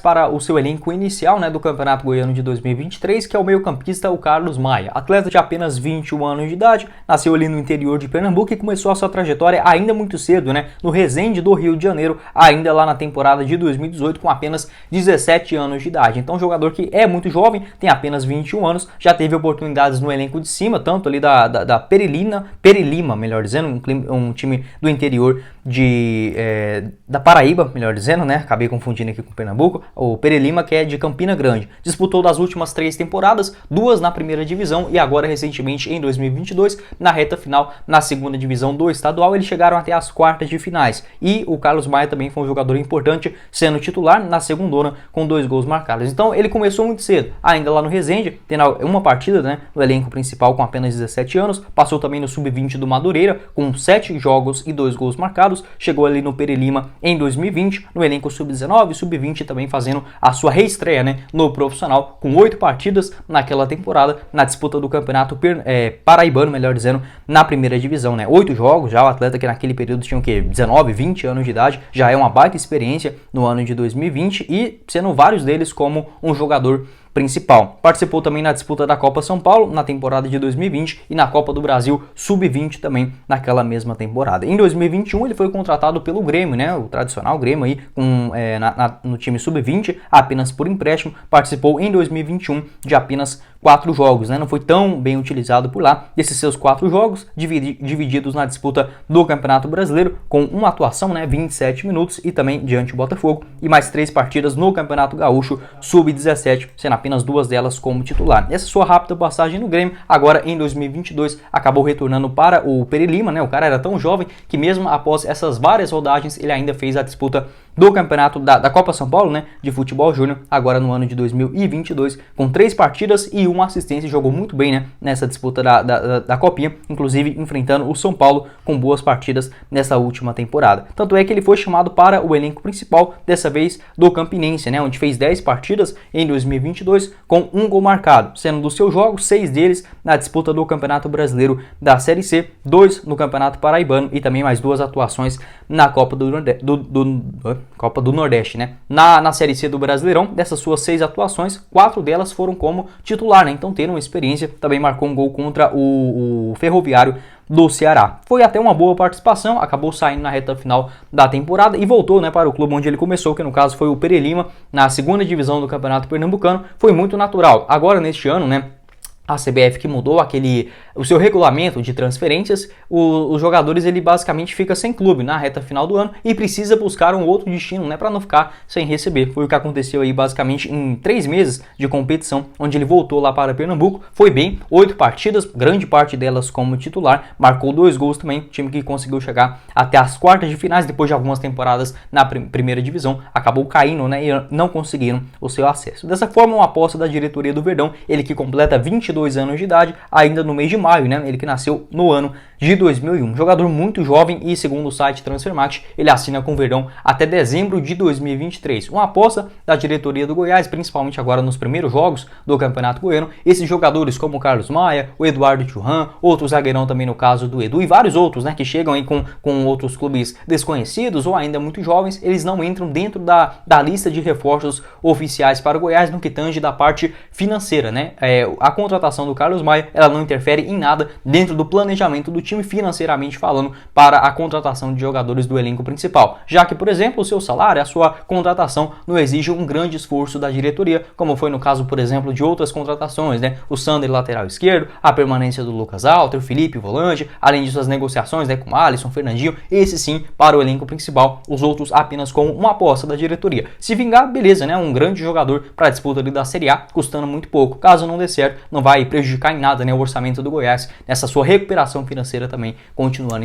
para o seu elenco inicial, né, do Campeonato Goiano de 2023, que é o meio-campista o Carlos Maia. Atleta de apenas 21 anos de idade, nasceu ali no interior de Pernambuco e começou a sua trajetória ainda muito cedo, né, no Resende do Rio de Janeiro, ainda lá na temporada de 2018, com apenas 17 anos de idade. Então, um jogador que é muito jovem, tem apenas 21 anos, já teve oportunidades no elenco de cima, tanto ali da Perilima, melhor dizendo, um time do interior da Paraíba, melhor dizendo, né? Acabei confundindo aqui com Pernambuco. O Perilima, que é de Campina Grande. Disputou das últimas 3 temporadas, 2 na primeira divisão e agora recentemente em 2022, na reta final, na segunda divisão do estadual, eles chegaram até as quartas de finais. E o Carlos Maia também foi um jogador importante, sendo titular na segundona com 2 gols marcados. Então ele começou muito cedo, ainda lá no Resende, tendo uma partida, né, no elenco principal com apenas 17 anos, passou também no Sub-20 do Madureira, com 7 jogos e 2 gols marcados, chegou ali no Perilima em 2020, no elenco Sub-19, Sub-20 também fazendo a sua reestreia, né, no profissional, com 8 partidas naquela temporada, na disputa do campeonato paraibano, melhor dizendo, na primeira divisão, né, 8 jogos, já o atleta que naquele período tinha o quê? 19, 20 anos de idade, já é uma baita experiência no ano de 2020 e sendo vários deles como um jogador principal. Participou também na disputa da Copa São Paulo na temporada de 2020 e na Copa do Brasil Sub-20 também naquela mesma temporada. Em 2021 ele foi contratado pelo Grêmio, né, o tradicional Grêmio aí, no time Sub-20, apenas por empréstimo. Participou em 2021 de apenas 4 jogos, né, não foi tão bem utilizado por lá. Desses seus 4 jogos, divididos na disputa do Campeonato Brasileiro, com uma atuação, né, 27 minutos, e também diante do Botafogo, e mais 3 partidas no Campeonato Gaúcho Sub-17, sendo apenas 2 delas como titular. Essa sua rápida passagem no Grêmio, agora em 2022, acabou retornando para o Perilima, né? O cara era tão jovem que mesmo após essas várias rodagens, ele ainda fez a disputa do campeonato da Copa São Paulo, né, de futebol júnior, agora no ano de 2022, com 3 partidas e 1 assistência, jogou muito bem, né, nessa disputa da Copinha, inclusive enfrentando o São Paulo com boas partidas nessa última temporada. Tanto é que ele foi chamado para o elenco principal, dessa vez do Campinense, né, onde fez 10 partidas em 2022 com 1 gol marcado, sendo dos seus jogos 6 deles na disputa do Campeonato Brasileiro da Série C, 2 no Campeonato Paraibano e também mais 2 atuações na Copa do Nordeste, né? Na Série C do Brasileirão, dessas suas 6 atuações, 4 delas foram como titular, né? Então tendo uma experiência, também marcou um gol contra o Ferroviário do Ceará. Foi até uma boa participação, acabou saindo na reta final da temporada e voltou, né, para o clube onde ele começou, que no caso foi o Perilima, na segunda divisão do Campeonato Pernambucano. Foi muito natural. Agora neste ano, né, a CBF que mudou o seu regulamento de transferências, os jogadores ele basicamente fica sem clube na reta final do ano e precisa buscar um outro destino, né, para não ficar sem receber. Foi o que aconteceu aí basicamente em 3 meses de competição, onde ele voltou lá para Pernambuco, foi bem, 8 partidas, grande parte delas como titular, marcou 2 gols também, time que conseguiu chegar até as quartas de finais, depois de algumas temporadas na primeira divisão, acabou caindo, né, e não conseguiram o seu acesso. Dessa forma, uma aposta da diretoria do Verdão, ele que completa 22 anos de idade, ainda no mês de maio, né? Ele que nasceu no ano de 2001. Jogador muito jovem e, segundo o site Transfermarkt, ele assina com o Verdão até dezembro de 2023. Uma aposta da diretoria do Goiás, principalmente agora nos primeiros jogos do Campeonato Goiano. Esses jogadores como o Carlos Maia, o Eduardo Churran, outro zagueirão também no caso do Edu e vários outros, né, que chegam aí com outros clubes desconhecidos ou ainda muito jovens, eles não entram dentro da lista de reforços oficiais para o Goiás no que tange da parte financeira, né? A contratação do Carlos Maia, ela não interfere em nada dentro do planejamento do time financeiramente falando para a contratação de jogadores do elenco principal, já que, por exemplo, o seu salário, a sua contratação não exige um grande esforço da diretoria, como foi no caso, por exemplo, de outras contratações, né? O Sander, lateral esquerdo, a permanência do Lucas Alter, o Felipe, volante, além disso as negociações, né, com o Alisson, Fernandinho, esse sim para o elenco principal, os outros apenas como uma aposta da diretoria. Se vingar, beleza, né? Um grande jogador para a disputa ali da Série A, custando muito pouco. Caso não dê certo, não vai prejudicar em nada, né, o orçamento do Goiás nessa sua recuperação financeira também continuando.